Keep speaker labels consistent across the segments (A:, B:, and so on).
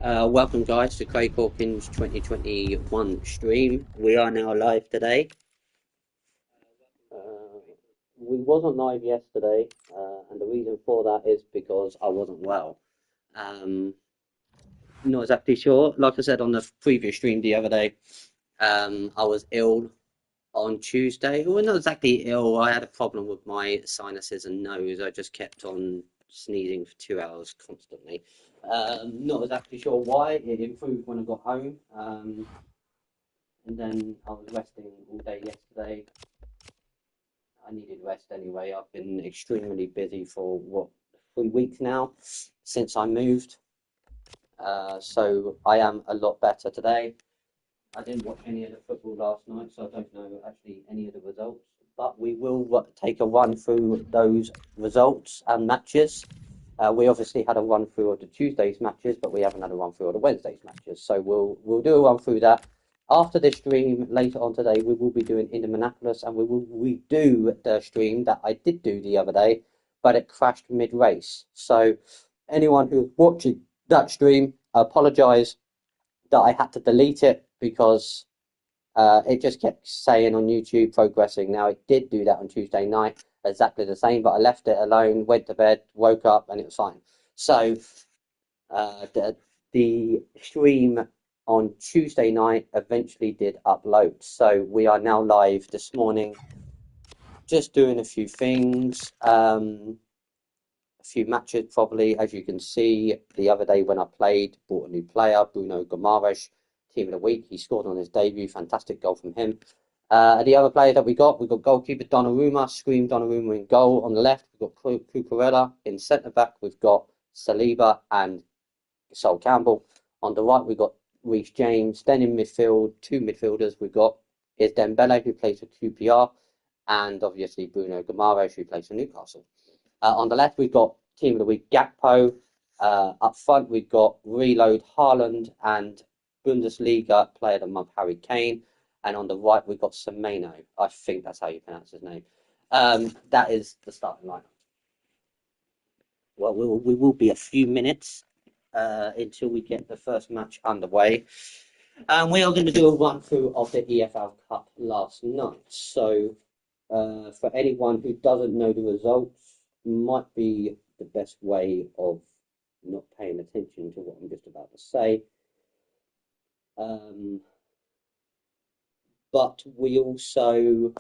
A: Welcome guys to Craig Hawkins 2021 stream. We are now live today. Uh, we wasn't live yesterday, and the reason for that is because I wasn't well. Um, Not exactly sure. Like I said on the previous stream the other day, I was ill on Tuesday. Well, not exactly ill. I had a problem with my sinuses and nose. I just kept on sneezing for 2 hours constantly. Not exactly sure why. It improved when I got home. And then I was resting all day yesterday. I needed rest anyway. I've been extremely busy for 3 weeks now since I moved. So I am a lot better today. I didn't watch any of the football last night, so I don't know actually any of the results. But we will take a run through those results and matches. We obviously had a run through of the Tuesday's matches, but we haven't had a run through of the Wednesday's matches. So we'll do a run through that. After this stream later on today, we will be doing Indianapolis, and we will redo the stream that I did do the other day, but it crashed mid-race. So anyone who's watching that stream, I apologise that I had to delete it because it just kept saying on YouTube progressing. Now it did do that on Tuesday night, exactly the same, but I left it alone, went to bed, woke up, and it was fine. So the stream on Tuesday night eventually did upload. So we are now live this morning, just doing a few things, a few matches probably. As you can see, the other day when I played, bought a new player, Bruno Guimaraes, team of the week. He scored on his debut, fantastic goal from him. The other player that we got goalkeeper Donnarumma, Scream Donnarumma in goal. On the left, we've got Cucurella. In centre back, we've got Saliba and Sol Campbell. On the right, we've got Reece James. Then in midfield, two midfielders we've got is Dembele, who plays for QPR, and obviously Bruno Guimaraes, who plays for Newcastle. On the left, we've got team of the week Gakpo. Up front, we've got Reload Haaland and Bundesliga player of the month Harry Kane. And on the right, we've got Semenyo. I think that's how you pronounce his name. That is the starting lineup. Well, we will be a few minutes until we get the first match underway. And we are going to do a run through of the EFL Cup last night. So, for anyone who doesn't know the results, might be the best way of not paying attention to what I'm just about to say. But we also,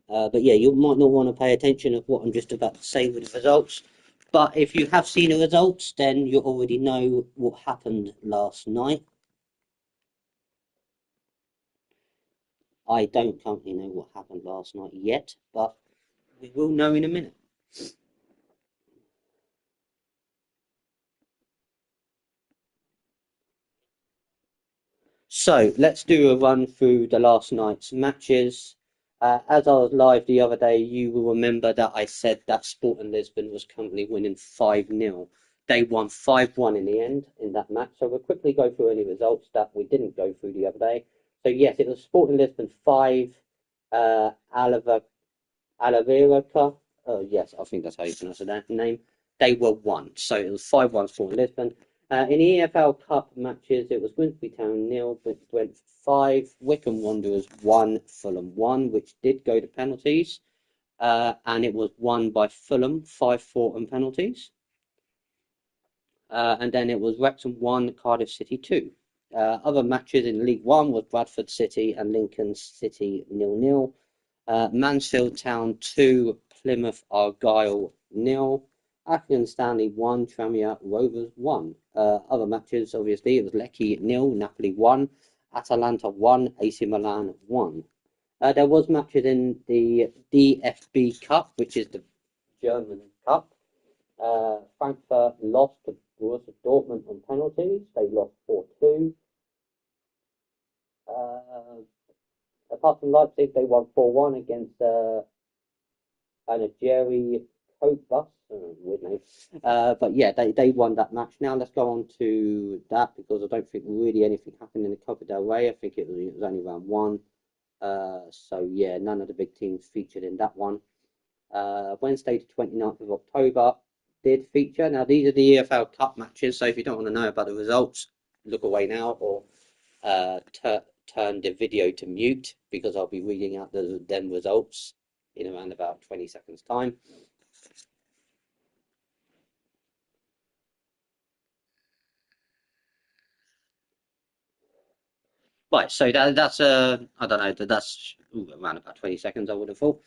A: but yeah, you might not want to pay attention of what I'm just about to say with the results. But if you have seen the results, then you already know what happened last night. I don't currently know what happened last night yet, but we will know in a minute. So let's do a run through the last night's matches. As I was live the other day, you will remember that I said that Sporting Lisbon was currently winning 5-0. They won 5-1 in the end in that match. So we'll quickly go through any results that we didn't go through the other day. So yes, it was Sporting Lisbon 5, Alaverica. Oh yes, I think that's how you pronounce the name. They were 1. So it was 5-1 Sporting Lisbon. In the EFL Cup matches, it was Grimsby Town 0, Brentford 5, Wycombe Wanderers 1, Fulham 1, which did go to penalties, and it was won by Fulham 5-4 on penalties. And then it was Wrexham 1, Cardiff City 2. Other matches in League One was Bradford City and Lincoln City 0-0, Mansfield Town 2, Plymouth Argyle 0. Accrington Stanley 1, Tranmere Rovers 1. Other matches, obviously, it was Lecce 0, Napoli 1, Atalanta 1, AC Milan 1. There was matches in the DFB Cup, which is the German Cup. Frankfurt lost to Borussia Dortmund on penalties. They lost 4-2. Apart from Leipzig, they won 4-1 against Algeria Cope Bus. Weird name. But yeah, they won that match. Now let's go on to that because I don't think really anything happened in the Copa del Rey. I think it was only round 1. So yeah, none of the big teams featured in that one. Wednesday the 29th of October, did feature. Now, these are the EFL Cup matches, so if you don't want to know about the results, look away now or turn the video to mute because I'll be reading out them results in around about 20 seconds time. Right, so that's I don't know, that's around about 20 seconds, I would have thought.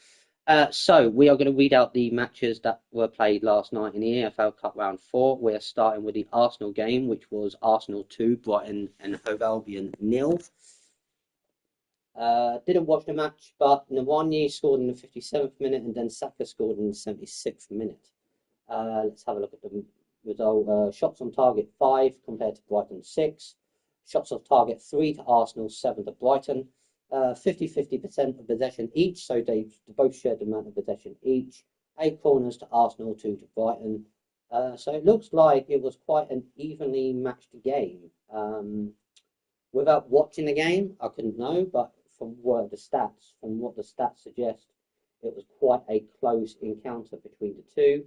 A: So we are going to read out the matches that were played last night in the EFL Cup round 4. We're starting with the Arsenal game, which was Arsenal 2, Brighton and Hove Albion 0. Didn't watch the match, but Nwani scored in the 57th minute and then Saka scored in the 76th minute. Let's have a look at the result. Shots on target 5 compared to Brighton 6. Shots off target 3 to Arsenal, 7 to Brighton. 50-50% of possession each, so they both shared the amount of possession each. 8 corners to Arsenal, 2 to Brighton. So it looks like it was quite an evenly matched game. Without watching the game, I couldn't know, but from what the stats suggest, it was quite a close encounter between the two.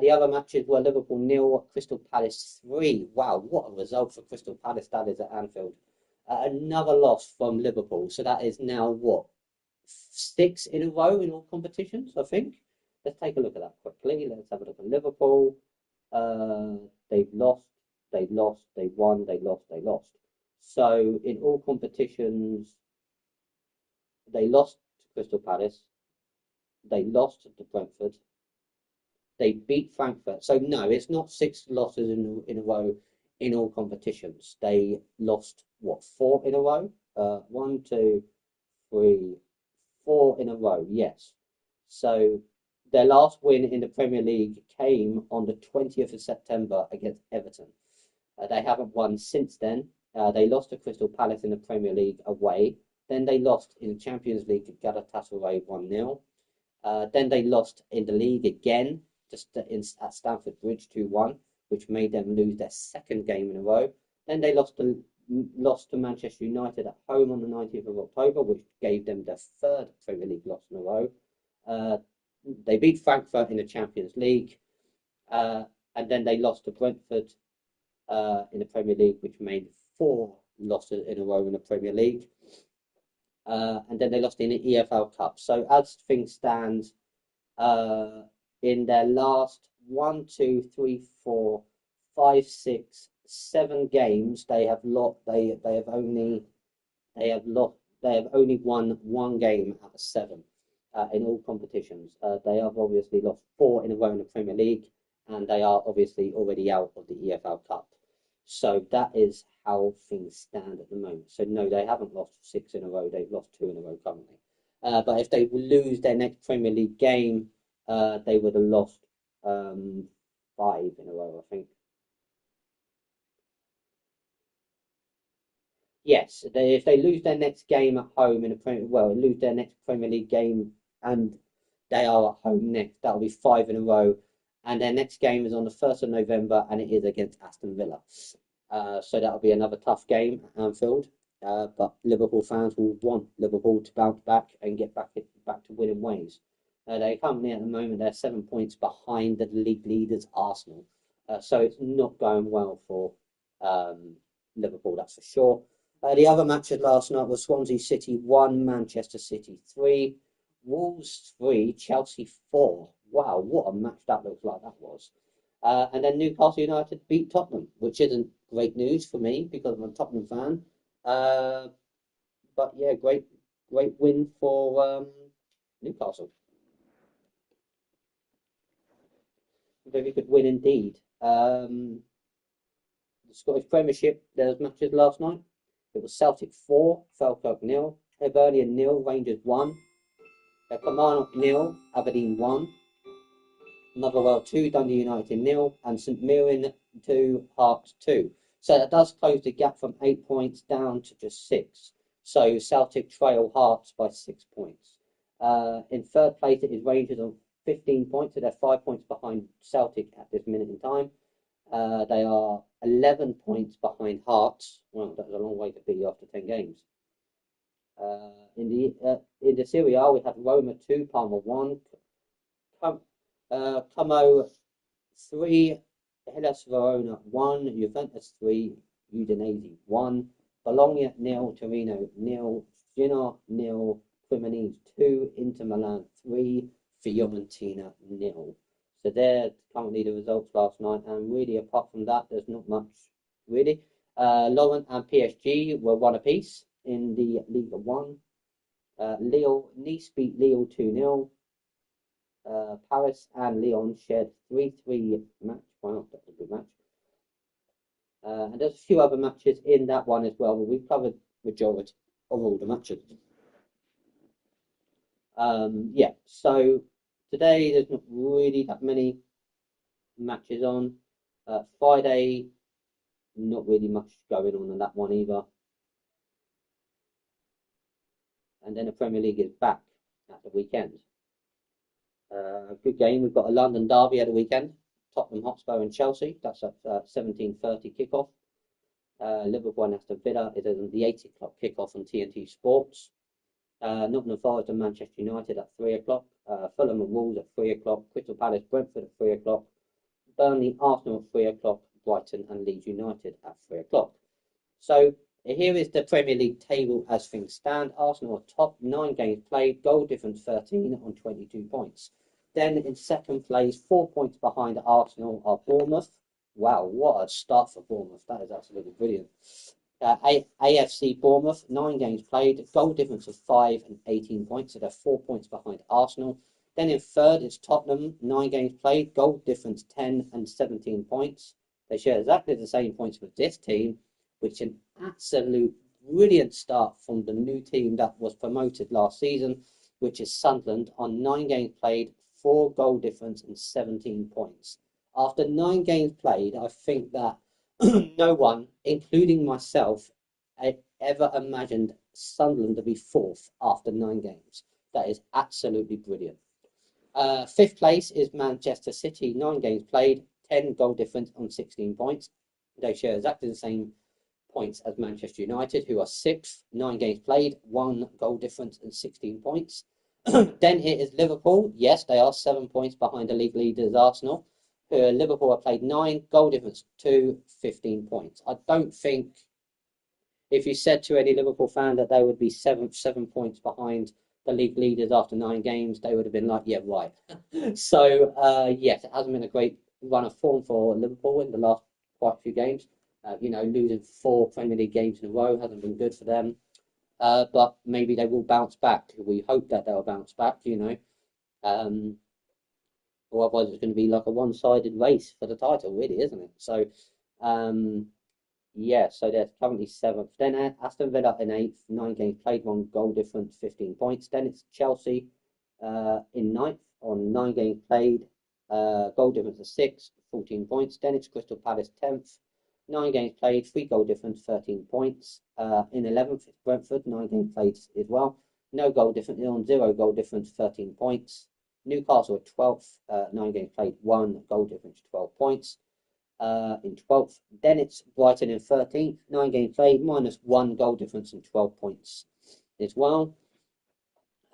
A: The other matches were Liverpool 0, Crystal Palace 3. Wow, what a result for Crystal Palace that is at Anfield. Another loss from Liverpool. So that is now what? 6 in a row in all competitions, I think. Let's take a look at that quickly. Let's have a look at Liverpool. They've lost, they won, they lost. So in all competitions, they lost to Crystal Palace. They lost to Brentford. They beat Frankfurt. So no, it's not 6 losses in a row in all competitions. They lost, what, 4 in a row? 1, 2, 3, 4 in a row, yes. So their last win in the Premier League came on the 20th of September against Everton. They haven't won since then. They lost to Crystal Palace in the Premier League away. Then they lost in the Champions League to Galatasaray 1-0. Then they lost in the league again, just at Stamford Bridge 2-1, which made them lose their 2nd game in a row. Then they lost to Manchester United at home on the 19th of October, which gave them their 3rd Premier League loss in a row. They beat Frankfurt in the Champions League, and then they lost to Brentford in the Premier League, which made 4 losses in a row in the Premier League. And then they lost in the EFL Cup. So as things stand, in their last 1, 2, 3, 4, 5, 6, 7 games, they have only won 1 game out of 7 in all competitions. They have obviously lost 4 in a row in the Premier League, and they are obviously already out of the EFL Cup. So that is how things stand at the moment. So no, they haven't lost 6 in a row. They've lost 2 in a row currently. But if they lose their next Premier League game, they would have lost 5 in a row, I think. Yes, if they lose their next game at home in lose their next Premier League game and they are at home next, that'll be 5 in a row. And their next game is on the 1st of November, and it is against Aston Villa. So that'll be another tough game at Anfield. But Liverpool fans will want Liverpool to bounce back and get back to winning ways. They currently at the moment they're 7 points behind the league leaders Arsenal. So it's not going well for Liverpool, that's for sure. The other matches last night was Swansea City 1, Manchester City 3, Wolves 3, Chelsea 4. Wow, what a match that looks like that was. And then Newcastle United beat Tottenham, which isn't great news for me because I'm a Tottenham fan. But yeah, great win for Newcastle. Very good win indeed. The Scottish Premiership, there was matches last night. It was Celtic 4, Falkirk 0, Hibernian 0, Rangers 1, Kilmarnock 0, Aberdeen 1, Motherwell 2, Dundee United 0, and St Mirren 2, Hearts 2. So that does close the gap from 8 points down to just 6. So Celtic trail Hearts by 6 points. In 3rd place it is Rangers on 15 points, so they're 5 points behind Celtic at this minute in time. They are 11 points behind Hearts. Well, that's a long way to be after 10 games. In the Serie A, we have Roma 2, Parma 1, Como 3, Hellas Verona 1, Juventus 3, Udinese 1, Bologna 0, Torino 0, Genoa 0, Cremonese 2, Inter Milan 3, Fiorentina 0. So they're currently the results last night, and really apart from that, there's not much really. Lorient and PSG were 1 apiece in the Ligue 1. Nice beat Lille 2-0. Paris and Lyon shared 3-3 match. Wow, that was a good match. And there's a few other matches in that one as well, but we've covered majority of all the matches. Yeah, so today there's not really that many matches on. Friday, not really much going on in that one either. And then the Premier League is back at the weekend. Good game. We've got a London derby at the weekend. Tottenham Hotspur and Chelsea. That's at 17:30 kickoff. Liverpool and Aston Villa is at the 8 o'clock kickoff on TNT Sports. Nottingham Forest and Manchester United at 3 o'clock. Fulham and Wolves at 3 o'clock. Crystal Palace Brentford at 3 o'clock. Burnley Arsenal at 3 o'clock. Brighton and Leeds United at 3 o'clock. So here is the Premier League table as things stand. Arsenal are top, 9 games played, goal difference 13 on 22 points. Then in second place, 4 points behind Arsenal are Bournemouth. Wow, what a start for Bournemouth. That is absolutely brilliant. AFC Bournemouth, 9 games played, goal difference of 5 and 18 points. So they're 4 points behind Arsenal. Then in third, it's Tottenham, 9 games played, goal difference 10 and 17 points. They share exactly the same points with this team, which is an absolute brilliant start from the new team that was promoted last season, which is Sunderland, on 9 games played, 4 goal difference and 17 points. After 9 games played, I think that no one, including myself, ever imagined Sunderland to be 4th after 9 games. That is absolutely brilliant. 5th place is Manchester City, 9 games played, 10 goal difference on 16 points. They share exactly the same points as Manchester United, who are 6th, 9 games played, 1 goal difference and 16 points. Then it is Liverpool. Yes, they are 7 points behind the league leaders Arsenal. Liverpool have played 9, goal difference 2, 15 points. I don't think if you said to any Liverpool fan that they would be 7 points behind the league leaders after 9 games, they would have been like, yeah, right. So, yes, it hasn't been a great run of form for Liverpool in the last quite a few games. Losing 4 Premier League games in a row hasn't been good for them. But maybe they will bounce back. We hope that they'll bounce back, or otherwise it's going to be like a one-sided race for the title, really, isn't it? So, yeah, so they're currently 7th. Then Aston Villa in 8th, 9 games played, 1 goal difference, 15 points. Then it's Chelsea in 9th on 9 games played, goal difference of 6, 14 points. Then it's Crystal Palace 10th, 9 games played, 3 goal difference, 13 points. In 11th, it's Brentford, 9 games played as well. No goal difference, on 0 goal difference, 13 points. Newcastle at 12th, 9 games played, 1 goal difference, 12 points. In 12th. Then it's Brighton in 13th, 9 games played, minus 1 goal difference and 12 points as well.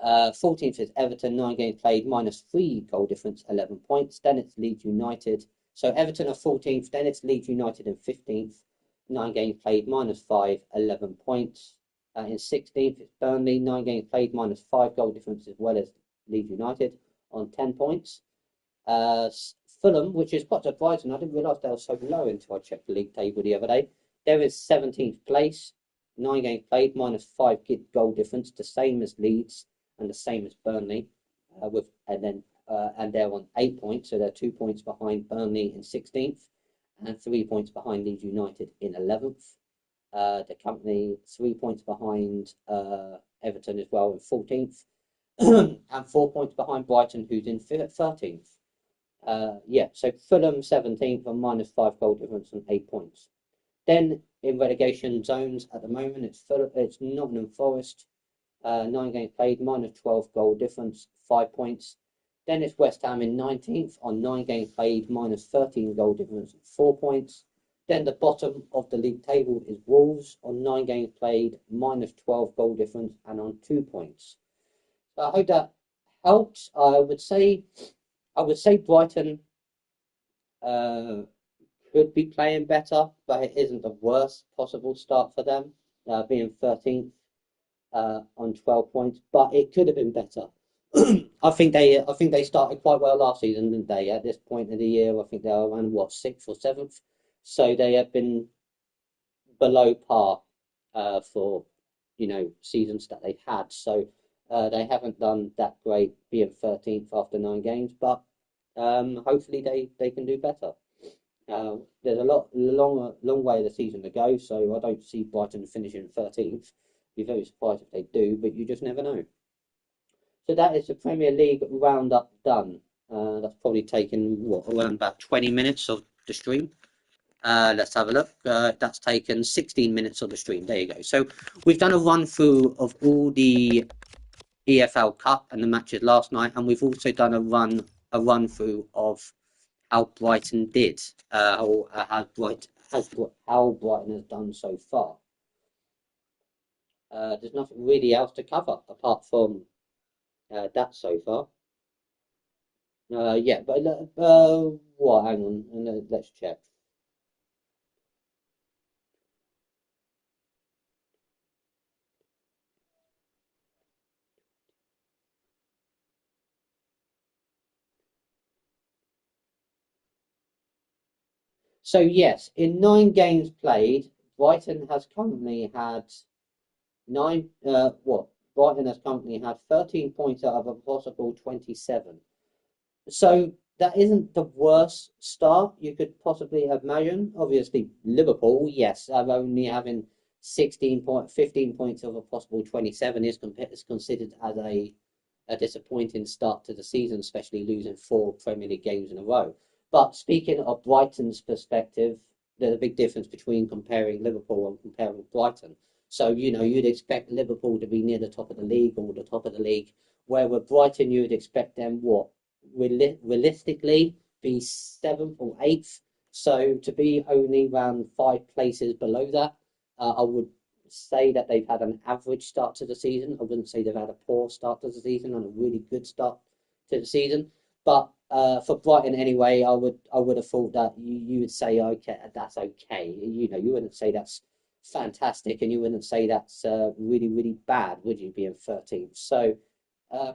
A: 14th is Everton, 9 games played, minus 3 goal difference, 11 points. Then it's Leeds United. So Everton are 14th, then it's Leeds United in 15th, 9 games played, minus 5, 11 points. In 16th, it's Burnley, 9 games played, minus 5 goal difference, as well as Leeds United on 10 points. Fulham, which is quite surprising, I didn't realise they were so low until I checked the league table the other day. They're in 17th place, 9 games played, minus 5 goal difference, the same as Leeds and the same as Burnley, and they're on 8 points, so they're 2 points behind Burnley in 16th and 3 points behind Leeds United in 11th. They're currently 3 points behind Everton as well in 14th, and 4 points behind Brighton, who's in 13th. So Fulham 17th on minus 5 goal difference and 8 points. Then in relegation zones at the moment, it's Nottingham Forest, 9 games played, minus 12 goal difference, 5 points. Then it's West Ham in 19th on 9 games played, minus 13 goal difference, 4 points. Then the bottom of the league table is Wolves on 9 games played, minus 12 goal difference and on 2 points. So I hope that helps. I would say Brighton uh, could be playing better, but it isn't the worst possible start for them, being 13th on 12 points. But it could have been better. I think they started quite well last season, didn't they? At this point of the year, I think they were around what, sixth or seventh. So they have been below par for seasons that they've had. So they haven't done that great, being 13th after 9 games. But hopefully they can do better. There's a long way of the season to go, so I don't see Brighton finishing 13th. Be very surprised if they do, but you just never know. So that is the Premier League roundup done. That's probably taken what, around about 20 minutes of the stream. Let's have a look. That's taken 16 minutes of the stream. There you go. So we've done a run through of all the EFL Cup and the matches last night, and we've also done a run through of how Brighton did, or how Brighton has done so far. There's nothing really else to cover apart from that so far. Yeah, but what? Hang on, let's check. So yes, in 9 games played, Brighton has currently had nine. Brighton has currently had 13 points out of a possible 27. So that isn't the worst start you could possibly imagine. Obviously, Liverpool, yes, are only having 15 points of a possible 27 is considered as a disappointing start to the season, especially losing 4 Premier League games in a row. But speaking of Brighton's perspective, there's a big difference between comparing Liverpool and comparing Brighton. So, you'd expect Liverpool to be near the top of the league or the top of the league, where with Brighton, you would expect them, what, realistically, be seventh or eighth. So to be only around 5 places below that, I would say that they've had an average start to the season. I wouldn't say they've had a poor start to the season and a really good start to the season. But for Brighton anyway, I would have thought that you would say, okay, that's okay. You wouldn't say that's fantastic, and you wouldn't say that's really, really bad, would you, being 13th? So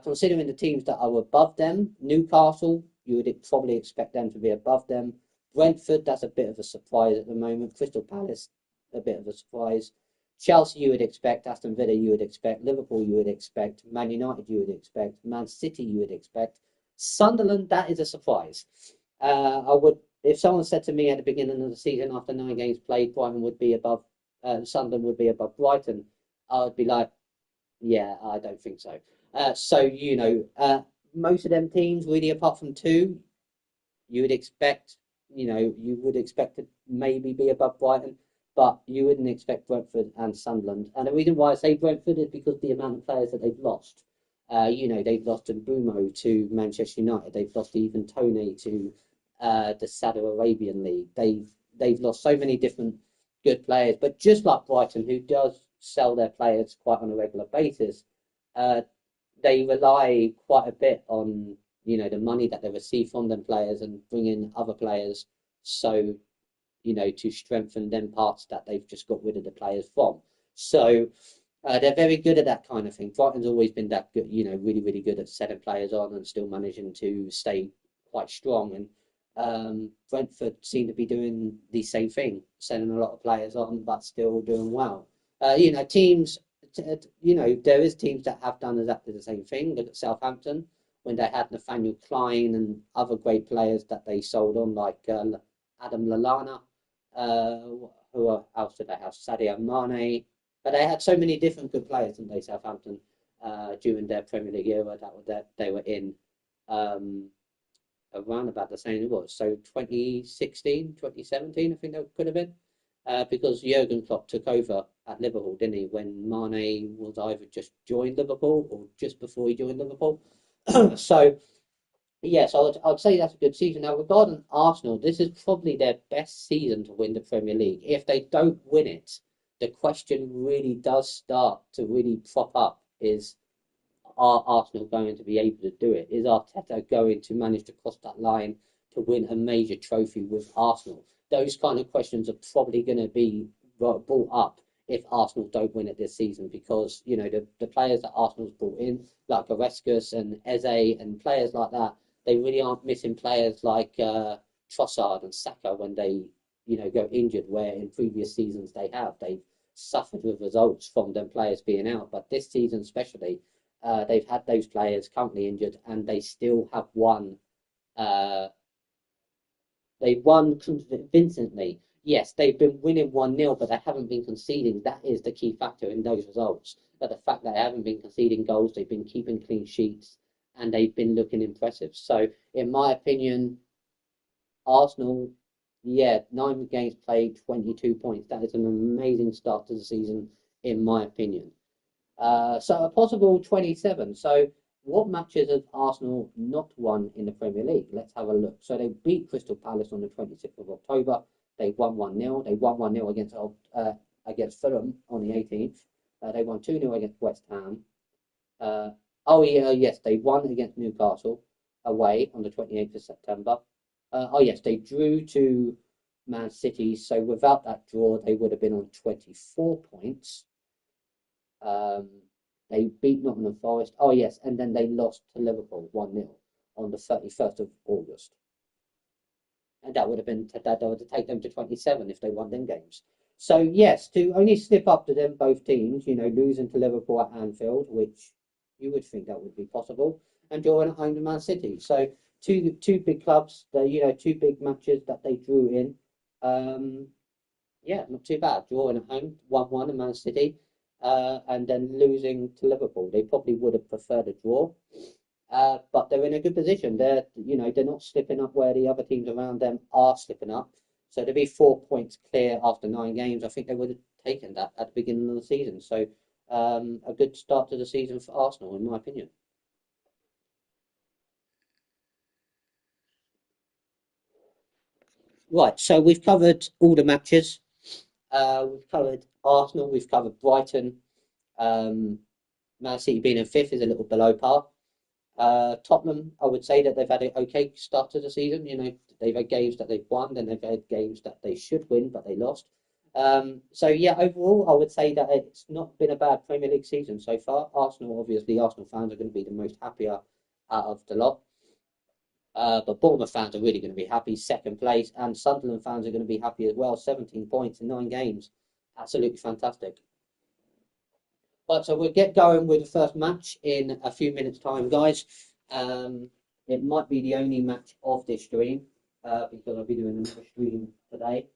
A: considering the teams that are above them, Newcastle, you would probably expect them to be above them. Brentford, that's a bit of a surprise at the moment. Crystal Palace, a bit of a surprise. Chelsea, you would expect. Aston Villa, you would expect. Liverpool, you would expect. Man United, you would expect. Man City, you would expect. Sunderland, that is a surprise. If someone said to me at the beginning of the season, after 9 games played, Sunderland would be above Brighton, I would be like, yeah, I don't think so. Most of them teams, really, apart from two, you would expect, you would expect to maybe be above Brighton, but you wouldn't expect Brentford and Sunderland. And the reason why I say Brentford is because the amount of players that they've lost. They've lost Mbumo to Manchester United. They've lost even Tony to the Saudi Arabian League. They've lost so many different good players. But just like Brighton, who does sell their players quite on a regular basis, they rely quite a bit on the money that they receive from them players and bring in other players, so to strengthen them parts that they've just got rid of the players from. So they're very good at that kind of thing. Brighton's always been that good, really, really good at selling players on and still managing to stay quite strong. And Brentford seem to be doing the same thing, selling a lot of players on, but still doing well. Teams, there is teams that have done exactly the same thing. Look at Southampton when they had Nathaniel Klein and other great players that they sold on, like Adam Lallana. Who else did they have? Sadio Mane. But they had so many different good players, didn't they, Southampton, during their Premier League era that they were in around about the same it was. So 2016, 2017, I think that could have been. Because Jurgen Klopp took over at Liverpool, didn't he, when Mane was either just joined Liverpool or just before he joined Liverpool. So, yes, I'd say that's a good season. Now, regarding Arsenal, this is probably their best season to win the Premier League. If they don't win it, the question really does start to really prop up is, are Arsenal going to be able to do it? Is Arteta going to manage to cross that line to win a major trophy with Arsenal? Those kind of questions are probably going to be brought up if Arsenal don't win it this season, because you know the players that Arsenal's brought in, like Orescus and Eze and players like that, they really aren't missing players like Trossard and Saka when they go injured, where in previous seasons they've suffered with results from them players being out. But this season especially, they've had those players currently injured, and they still have won. They've won convincingly. Yes, they've been winning 1-0, but they haven't been conceding. That is the key factor in those results. But the fact that they haven't been conceding goals, they've been keeping clean sheets, and they've been looking impressive. So, in my opinion, Arsenal, yeah, 9 games played, 22 points. That is an amazing start to the season, in my opinion. So a possible 27. So what matches have Arsenal not won in the Premier League? Let's have a look. So they beat Crystal Palace on the 26th of October. They won 1-0. They won 1-0 against Fulham on the 18th. They won 2-0 against West Ham. Yes, they won against Newcastle away on the 28th of September. Yes, they drew to Man City. So without that draw, they would have been on 24 points. They beat Nottingham Forest. Oh yes, and then they lost to Liverpool 1-0 on the 31st of August. And that would have taken them to 27 if they won them games. So yes, to only slip up to them both teams, losing to Liverpool at Anfield, which you would think that would be possible, and drawing at home to Man City. So two big clubs, two big matches that they drew in. Yeah, not too bad. Drawing at home, 1-1 in Man City. And then losing to Liverpool. They probably would have preferred a draw, but they're in a good position. They're not slipping up where the other teams around them are slipping up. So to be 4 points clear after 9 games, I think they would have taken that at the beginning of the season. So a good start to the season for Arsenal, in my opinion. Right, so we've covered all the matches. We've covered Arsenal, we've covered Brighton. Man City being in fifth is a little below par. Tottenham, I would say that they've had an okay start to the season. They've had games that they've won, then they've had games that they should win, but they lost. So yeah, overall, I would say that it's not been a bad Premier League season so far. Obviously, Arsenal fans are going to be the most happier out of the lot. But Bournemouth fans are really going to be happy, second place, and Sunderland fans are going to be happy as well. 17 points in 9 games, absolutely fantastic. Right, so we'll get going with the first match in a few minutes' time, guys. It might be the only match of this stream because I'll be doing another stream today,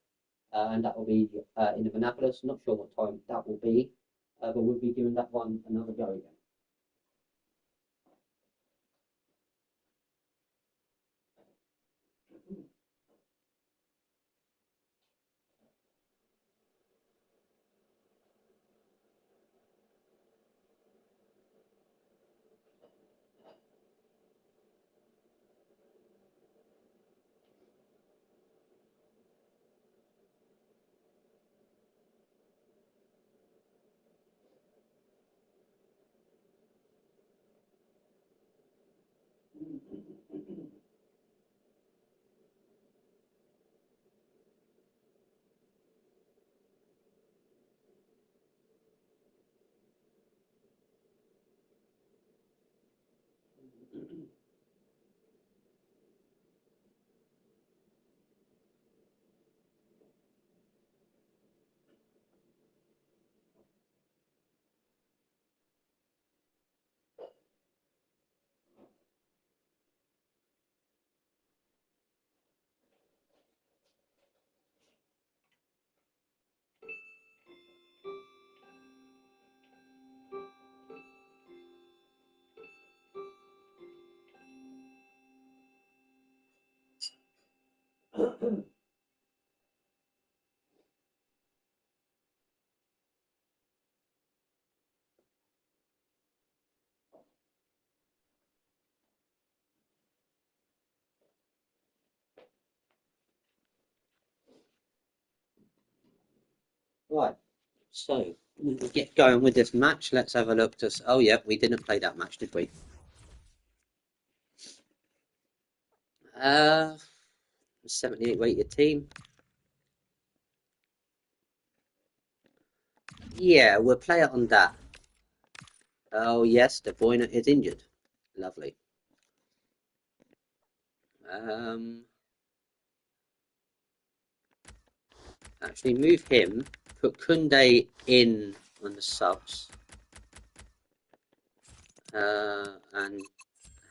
A: and that will be in Indianapolis. Not sure what time that will be, but we'll be giving that one another go again. Right, so we'll get going with this match. Let's have a look. Oh, yeah, we didn't play that match, did we? 78 rated team. Yeah, we'll play it on that. Oh yes, De Bruyne is injured. Lovely. Actually move him, put Koundé in on the subs, and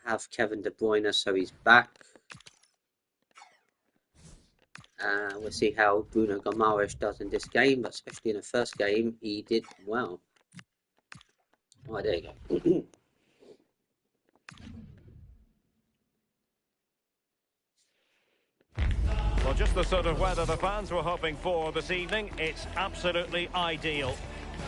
A: have Kevin De Bruyne so he's back. We'll see how Bruno Guimaraes does in this game, but especially in the first game, he did well. Right, there you go.
B: Well, just the sort of weather the fans were hoping for this evening. It's absolutely ideal.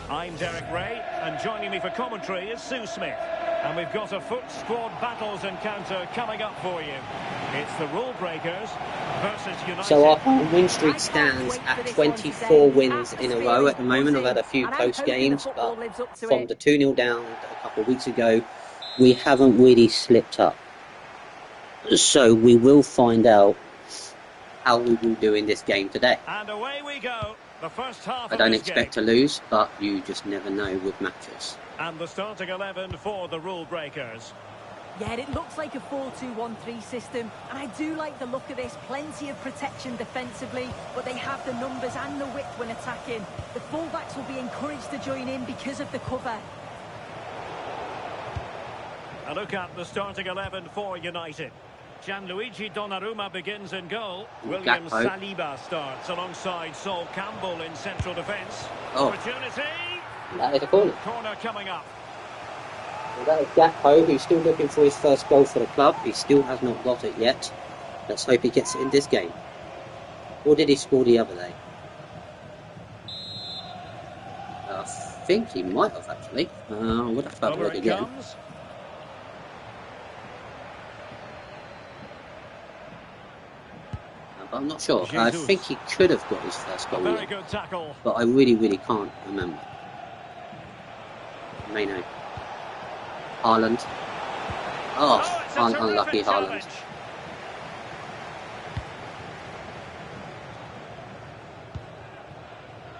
B: I'm Derek Ray, and joining me for commentary is Sue Smith. And we've got a FUT Squad Battles encounter coming up for you. It's the Rule Breakers versus United.
A: So our win streak stands at 24 wins in a row at the moment. I've had a few close games, but from the 2-0 down a couple of weeks ago, we haven't really slipped up. So we will find out how we will do in this game today.
B: And away we go. The first half
A: I don't expect to lose, but you just never know with matches.
B: And the starting 11 for the Rule Breakers.
C: Yeah, it looks like a 4-2-1-3 system, and I do like the look of this. Plenty of protection defensively, but they have the numbers and the width when attacking. The fullbacks will be encouraged to join in because of the cover.
B: A look at the starting 11 for United. Gianluigi Donnarumma begins in goal. William Saliba starts alongside Sol Campbell in central defence. Opportunity.
A: That is a corner.
B: Corner coming up.
A: Well, that is Gakpo, who's still looking for his first goal for the club. He still has not got it yet. Let's hope he gets it in this game. Or did he score the other day? I think he might have actually. I would have to look again. But I'm not sure. I think he could have got his first goal yet.
B: Good tackle.
A: But I really can't remember. Maino. Haaland. Oh, unlucky Haaland.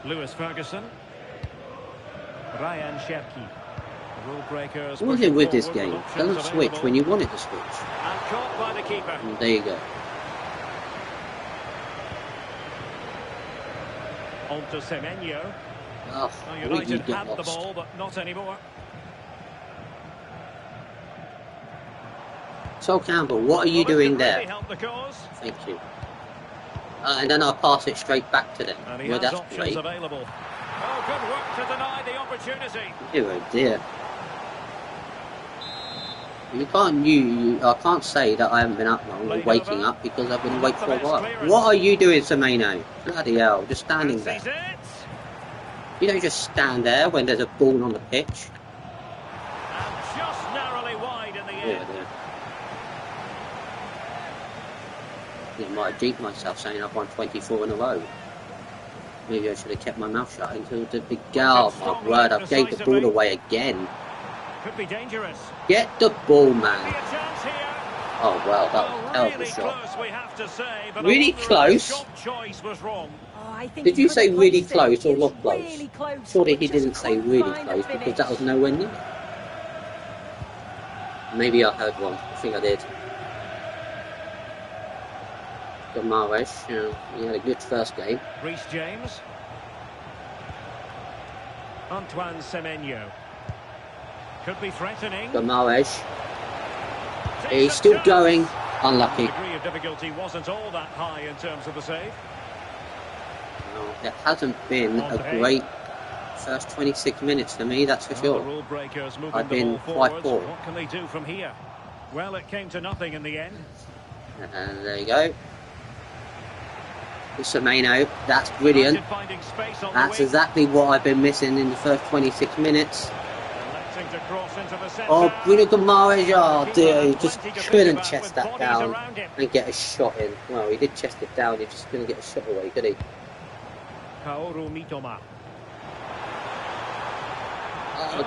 B: Lewis Ferguson. Ryan Cherki. Rule Breakers.
A: What is it with this game? It doesn't switch when you want it to switch.
B: And caught by the keeper.
A: And there you go.
B: On to Semenyo.
A: Oh,
B: United had the ball, but not anymore.
A: Sol Campbell, what are you doing there? Thank you. And then I'll pass it straight back to them. Well, that's great.
B: Available. Oh, good work to deny the opportunity.
A: Oh dear. I can't say that I haven't been up long or waking up because I've been awake for a while. What are you doing, Semenyo? Bloody hell, just standing there. You don't just stand there when there's a ball on the pitch.
B: And just narrowly wide in the end.
A: I might have jinxed myself saying I've won 24 in a row. Maybe I should have kept my mouth shut until the big gal. Oh my word, I've gave the ball away again.
B: Could be dangerous.
A: Get the ball, man. Oh well, that was a terrible shot.
B: We have to say, but
A: really close?
B: Choice was wrong.
A: Did you say really close or not close? Surely he didn't say really close because that was nowhere near. Maybe I heard wrong. I think I did. Guimaraes, he had a good first game.
B: Reece James. Antoine Semenyo. Could be threatening.
A: Guimaraes. He's still going. Unlucky.
B: The degree of difficulty wasn't all that high in terms of the save.
A: No, it hasn't been a great first 26 minutes for me, that's for sure. I've been quite poor.
B: What can they do from here? Well, it came to nothing in the end.
A: And there you go. Semenyo, that's brilliant. That's exactly what I've been missing in the first 26 minutes. Oh, Bruno Guimaraes, oh dear, he just couldn't chest that down and get a shot in. Well, he did chest it down, he just couldn't get a shot away, could he? Oh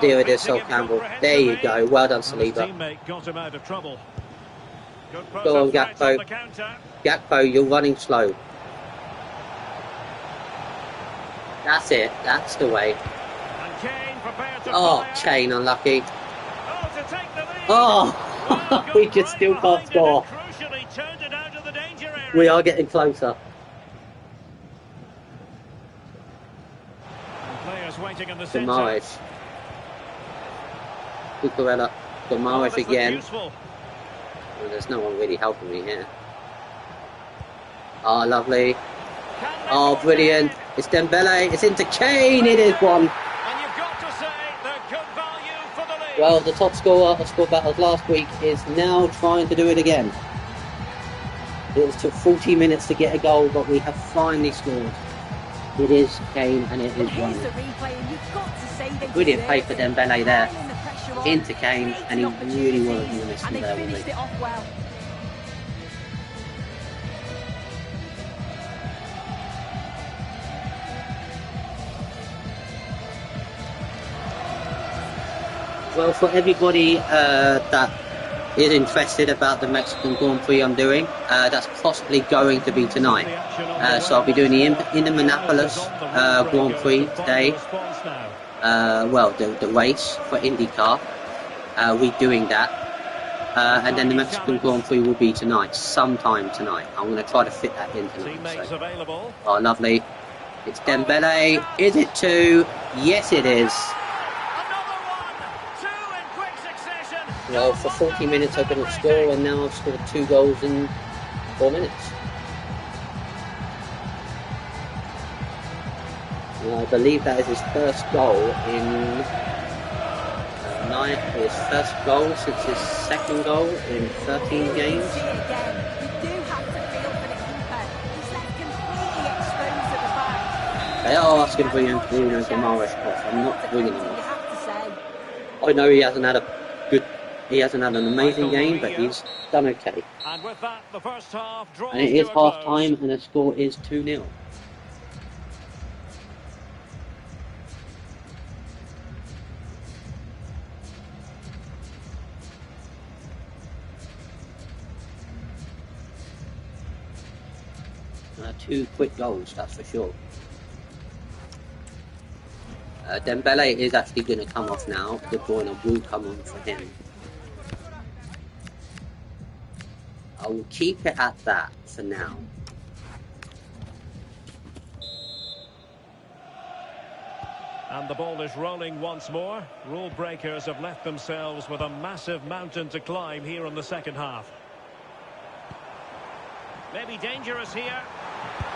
A: dear, it is Sol Campbell. There you go, well done Saliba. Go on Gakpo. Gakpo, you're running slow. That's it. That's the way.
B: And Kane prepared to
A: Oh,
B: fire.
A: Kane, unlucky.
B: Oh, to take the lead.
A: Oh,
B: Well,
A: we
B: got
A: just
B: right
A: still can't
B: behind it
A: score.
B: and crucially turned it out of the danger area.
A: We are getting closer.
B: And players waiting in the centre.
A: Demarais. Cucurella.
B: Oh,
A: Demarais
B: this looks
A: again.
B: useful.
A: Well, there's no one really helping me here. Oh, lovely.
B: Can they
A: Oh,
B: force
A: brilliant.
B: ahead?
A: It's Dembele. It's into Kane. It is one.
B: And you've got to say they're good value for the lead.
A: Well, the top scorer of Score Battles last week is now trying to do it again. It took 40 minutes to get a goal, but we have finally scored. It is Kane, and it is
C: Here's
A: one.
C: the replay, and you've got to say they
A: Brilliant play
C: deserved
A: for
C: it.
A: Dembele there.
C: Piling the pressure on,
A: Into Kane, and he
C: creating
A: really wasn't
C: opportunities,
A: going to miss
C: and
A: him
C: they
A: there, was
C: finished
A: he?
C: it off well.
A: Well, for everybody that is interested about the Mexican Grand Prix I'm doing, that's possibly going to be tonight. So I'll be doing the Indianapolis Grand Prix today. Well, the race for IndyCar. We're doing that. And then the Mexican Grand Prix will be tonight, sometime tonight. I'm going to try to fit that in tonight.
B: Teammates
A: So.
B: available.
A: Oh, lovely. It's Dembele. Is it two? Yes, it is.
B: Another one. Two in quick succession.
A: Well, for 40 minutes I couldn't score, and now I've scored 2 goals in 4 minutes. And I believe that is his first goal in his first goal since his second goal in 13 games.
C: See it again. You do have to feel for the keeper. He's left completely exposed at the back.
A: They are asking for Bruno Demarais off. I'm not bringing him
C: You
A: off.
C: have to say.
A: I know he hasn't had an amazing game, but he's done okay.
B: And with that, the first half draws
A: And it is
B: to a
A: half
B: close.
A: time, and the score is 2-0. Two quick goals, that's for sure. Dembele is actually going to come off now. De Bruyne will come on for him. I will keep it at that for now.
B: And the ball is rolling once more. Rule breakers have left themselves with a massive mountain to climb here in the second half. Maybe dangerous here.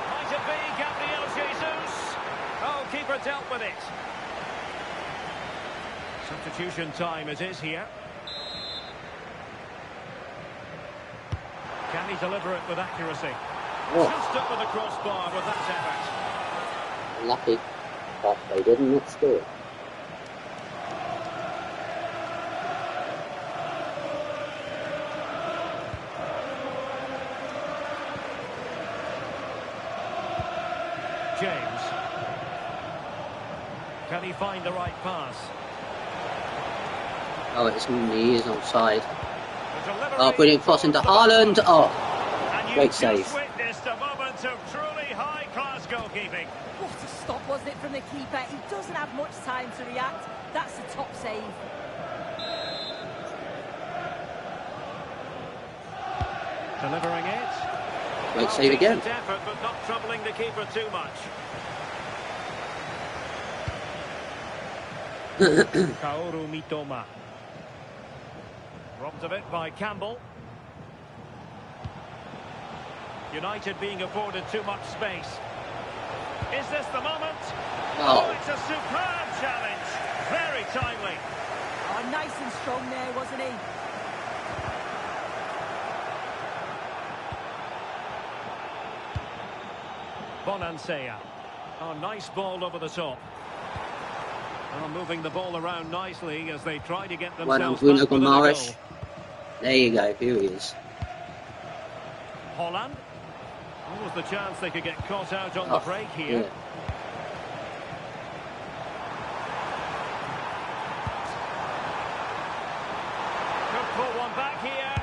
B: Might it be Gabriel Jesus? Oh, keeper dealt with it. Substitution time it is here. Can he deliver it with accuracy?
A: Oh.
B: Just up with the crossbar with that effort.
A: Lucky, but they did not score.
B: James. Can he find the right pass?
A: Oh, he is onside.
B: The delivery
A: Oh, brilliant cross into Haaland. Oh,
B: And you
A: great
B: just
A: save.
B: witnessed a moment of truly high-class goalkeeping.
C: What a stop, wasn't it, from the keeper? He doesn't have much time to react. That's a top save.
B: Delivering it.
A: Great save again.
B: Decent effort, but not troubling the keeper too much. Kaoru Mitoma. Robbed of it by Campbell. United being afforded too much space. Is this the moment?
A: Oh.
B: It's a superb challenge. Very timely.
C: Oh, nice and strong there, wasn't he?
B: Bonansea. Oh, nice ball over the top. Oh, moving the ball around nicely as they try to get
A: Well done,
B: themselves
A: Bruno
B: back within a
A: Demarais.
B: goal.
A: There you go, here he is.
B: Holland. What was the chance they could get caught out on the break here?
A: Yeah.
B: Could pull one back here.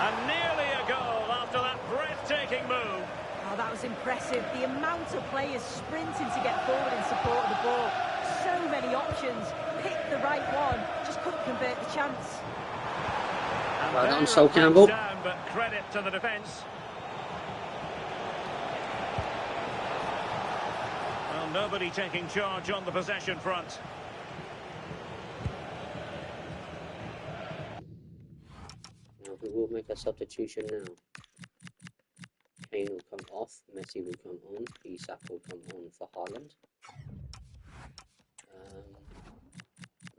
B: And nearly a goal after that breathtaking move.
C: Oh, that was impressive. The amount of players sprinting to get forward in support of the ball. So many options. Picked the right one. Just couldn't convert the chance.
B: And
A: well done,
B: there
A: Sol
B: it breaks
A: Campbell.
B: down, but credit to the defence. Well, nobody taking charge on the possession front.
A: Now we will make a substitution now. Kane will come off, Messi will come on, Isak will come on for Haaland.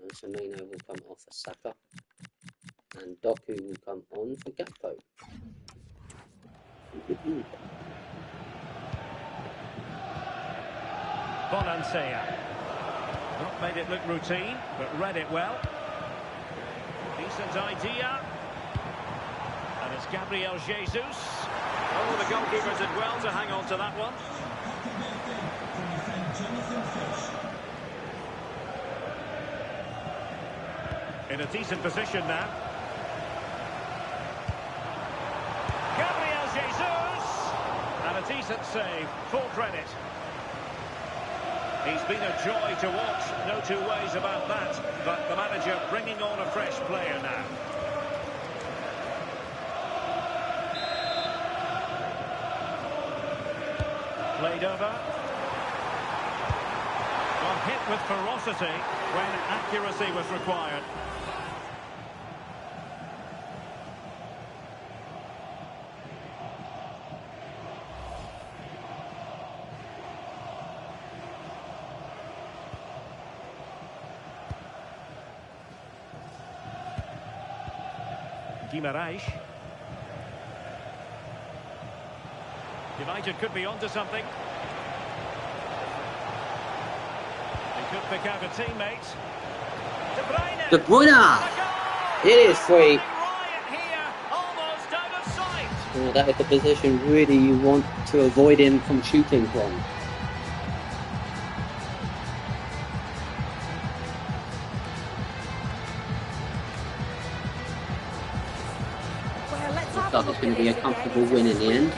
A: And Semenyo will come off for Saka. And Doku will come on for Gakpo.
B: Bonansea. Not made it look routine, but read it well. Decent idea. And it's Gabriel Jesus. Oh, the goalkeeper did well to hang on to that one. In a decent position now. Gabriel Jesus! And a decent save, full credit. He's been a joy to watch, no two ways about that. But the manager bringing on a fresh player now. Played over. Got hit with ferocity when accuracy was required. Guimaraes. United could be onto something. They could pick out a teammate.
A: De Bruyne! It is free. Oh, that is the position really you want to avoid him from shooting from. Looks like it's going to be a comfortable win in the end.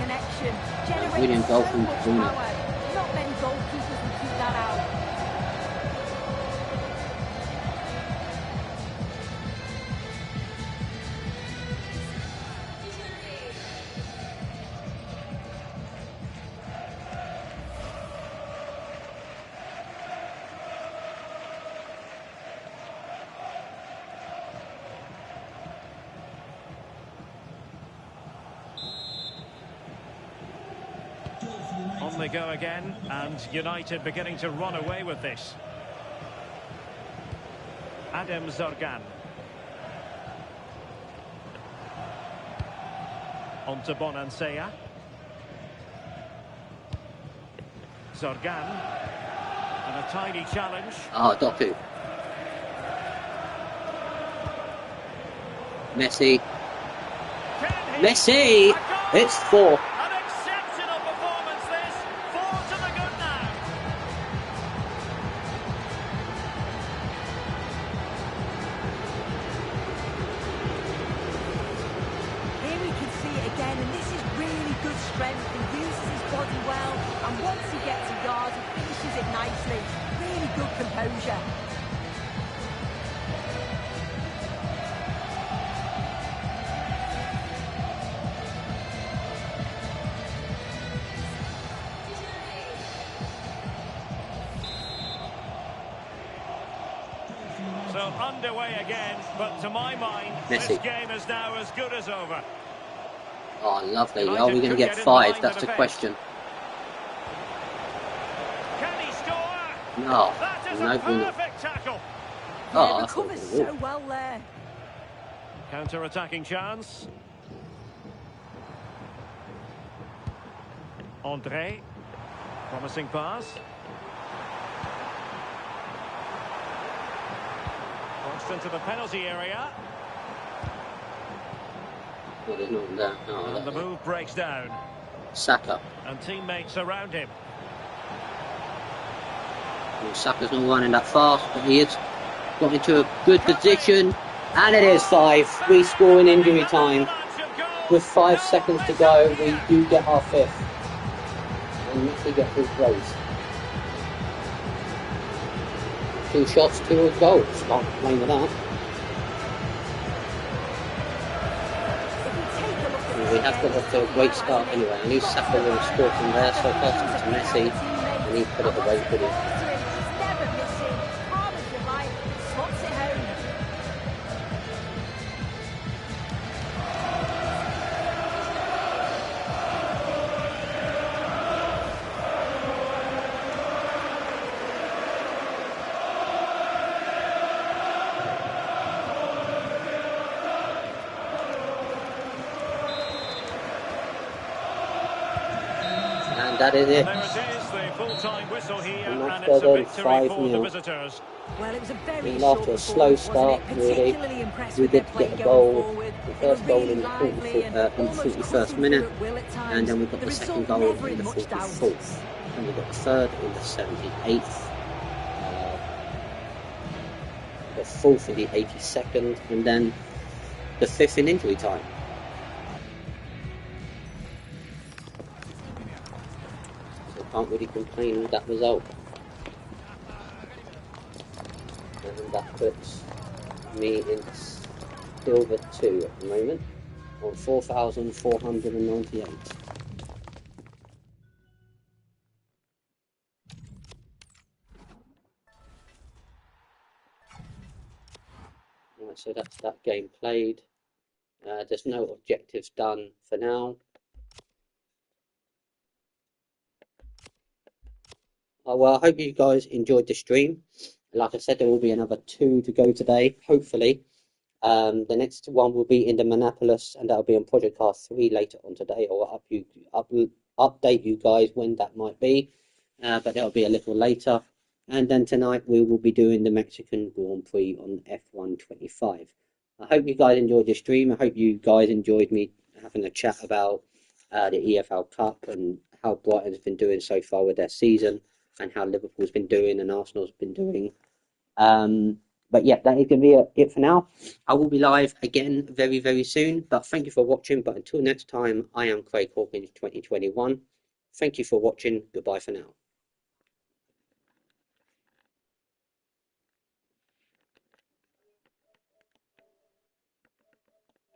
A: William goal from De Bruyne.
C: Not many goalkeepers can keep that out.
B: On they go again, and United beginning to run away with this. Adam Zorgan. On to Bonansea. Zorgan. And a tiny challenge.
A: Ah, Doku. Messi. Messi! It's 4.
B: So underway again, but to my mind,
A: Messi.
B: this game is now as good as over.
A: Oh, lovely.
B: United
A: Are we going to get 5? That's the question.
B: Can he score?
A: No.
B: That is
A: No,
B: a perfect tackle.
A: Oh,
C: Yeah, recovers so well there.
B: Counter-attacking chance. André. Promising pass. Crossed into the penalty area.
A: Oh, there's nothing there. Oh,
B: And the move breaks down.
A: Saka.
B: And teammates around him.
A: Well, Saka's not running that fast, but he has got into a good position. And it is 5. We score in injury time.
B: Avalanche of goals.
A: with 5 seconds to go, we do get our 5th. And Messi gets his brace. 2 shots, 2 goals. Can't complain with that. And we have got off to a great start anyway. I knew Saka would have scored from there, so passed it to Messi, and he put it away for him. That is it.
B: There it is, the full-time whistle here,
A: and
B: and it's a victory for the visitors.
C: Well, it was a very
A: after a slow start, really, we did get a goal, the first goal in the 41st minute, and then we got the second goal in the 44th, and we got the third in the 78th, the fourth in the 82nd, and then the 5th in injury time. Can't really complain with that result. And that puts me in silver 2 at the moment on 4,498. Right, so that's that game played. There's no objectives done for now. Well, I hope you guys enjoyed the stream. Like I said, there will be another 2 to go today, hopefully. The next one will be in the Monopolis, and that'll be on Project Car 3 later on today. I'll update you guys when that might be, but that'll be a little later. And then tonight we will be doing the Mexican Grand Prix on F125. I hope you guys enjoyed the stream. I hope you guys enjoyed me having a chat about the EFL Cup and how Brighton's been doing so far with their season, and how Liverpool's been doing and Arsenal's been doing. But yeah, that is going to be it for now. I will be live again very, very soon. But thank you for watching. But until next time, I am Craig Hawkins 2021. Thank you for watching. Goodbye for now.